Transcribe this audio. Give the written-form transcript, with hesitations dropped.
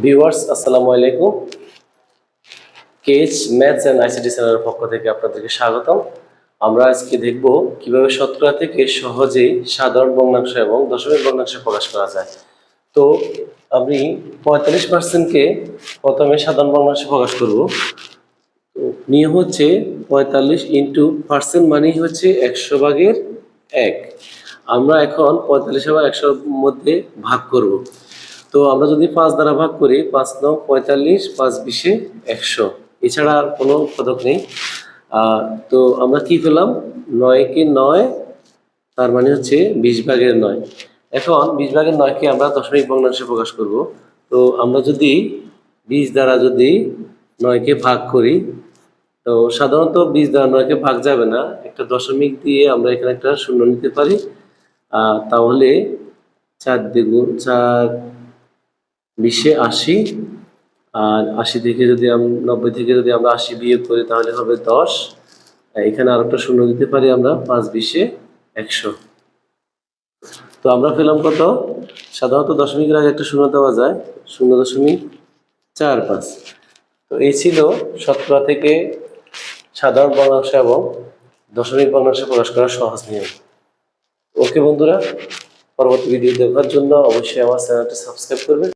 Viewers আসসালামু আলাইকুম। KH maths and ICT চ্যানেলের পক্ষ থেকে আপনাদেরকে স্বাগতম। আমরা আজকে দেখব কিভাবে শতকরা থেকে সহজেই সাধারণ ভগ্নাংশ এবং দশমিক ভগ্নাংশ প্রকাশ করা যায়। তো আমি 45%কে প্রথমে সাধারণ ভগ্নাংশে প্রকাশ করব। তো নিয়ম হচ্ছে 45 ইন্টু পার্সেন্ট মানেই হচ্ছে 100 ভাগের 1। আমরা এখন 45 এবং 100-র মধ্যে ভাগ করব। তো আমরা যদি 5 দ্বারা ভাগ করি, 5 9 45, 5 20 100, এছাড়া আর কোনো পদক নেই। তো আমরা কি পেলাম? 9 কে 9, তার মানে হচ্ছে 20 ভাগের 9। এখন 20 ভাগের 9কে আমরা দশমিক ভগ্নাংশে প্রকাশ করব। তো আমরা যদি 20 দ্বারা যদি 9কে ভাগ করি, তো সাধারণত 20 দ্বারা 9কে ভাগ যাবে না, একটা দশমিক দিয়ে আমরা এখানে একটা শূন্য নিতে পারি। তাহলে 4 দ্বিগুণ 4 20 80, আর 80 থেকে যদি 90 থেকে যদি আমরা 80 বিয়োগ করি তাহলে হবে 10। এখানে আরেকটা শূন্য দিতে পারি আমরা, 5 20 100। তো আমরা পেলাম কত? সাধারণত দশমিকের আগে একটা শূন্য দেওয়া যায়, 0.45। তো এই ছিল শতকরা থেকে সাধারণ ভগ্নাংশ এবং দশমিক ভগ্নাংশে প্রকাশ করার সহজ নিয়ম। ওকে বন্ধুরা, পরবর্তী ভিডিও দেখার জন্য অবশ্যই আমার চ্যানেলটি সাবস্ক্রাইব করবেন।